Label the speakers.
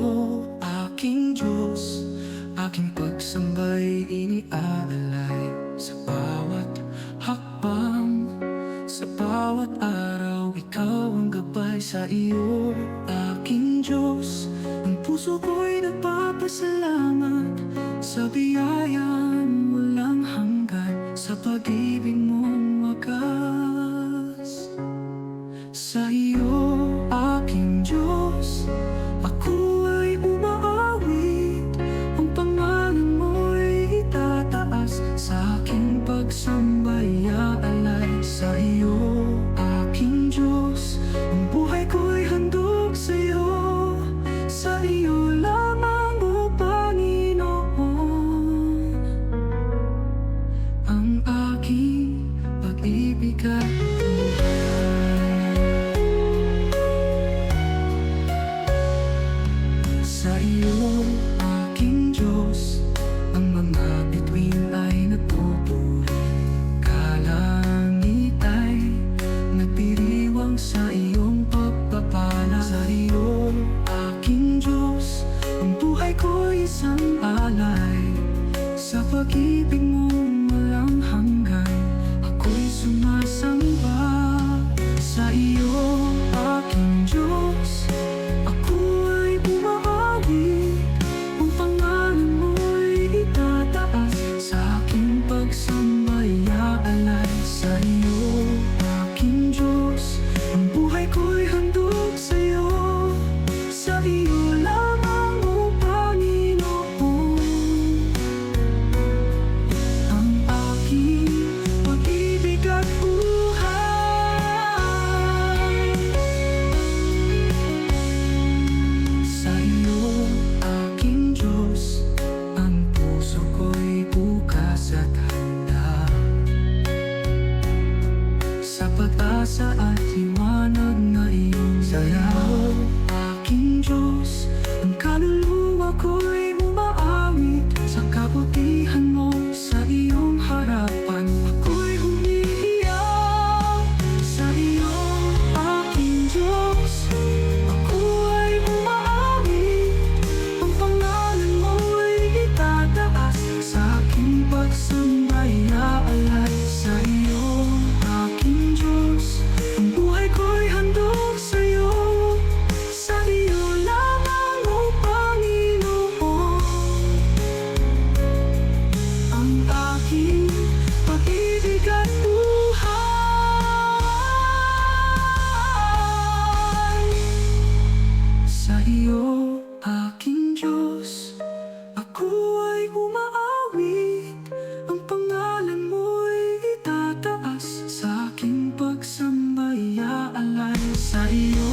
Speaker 1: iyo, aking Diyos, aking pagsambay iniaalay. Sa bawat hakbang, sa bawat araw, ikaw ang gabay. Sa iyo, aking Diyos, ang puso ko'y nagpapasalamat sa biyayang walang hanggan, sa pag-ibig mong wagas. Sa iyo, aking Diyos, ako ay umaawit, ang pangalan mo'y itataas, sa aking pagsambay aalay. Sa iyo, aking Diyos, ang buhay ko'y handog sa iyo. Sa iyo lamang, o Panginoon, ang aking pag-ibig at sa iyo, aking Diyos, ang mga bituin ay nagpupuri. Kalangit ay nagdiriwang sa iyong pagpapala. Sa iyo, aking Diyos, ang buhay ko'y isang alay. Sa pag-ibig mong walang hanggan, ako'y sumasamba. Sa iyo, aking Diyos, ako ay umaawit, ang pangalan mo'y itataas, sa aking pagsambay aalay. Sa iyo, aking Diyos, ang buhay ko'y handog sa iyo. Sa iyo lamang, o Panginoon, ang aking pag-ibig at buhay. Sa iyo, aking Diyos, ang puso ko'y bukas at handa, sa pag-asa at liwanag na iyong dala. Aking Diyos, ang kaluluwa ko'y umaawit sa kabutihan mo. Sa iyong harapan, ako'y umiiyak. Sa iyo, aking Diyos, ako ay umaawit, ang pangalan mo'y itataas, sa aking pagsambay aalay. Sa iyo, aking Diyos, ang buhay ko'y handog sa iyo. Sa iyo lamang, o Panginoon, ang aking pag-ibig at buhay. Sa iyo, aking Diyos, ako ay umaawit, ang pangalan mo'y itataas, sa aking pagsambay aalay. Sa iyo,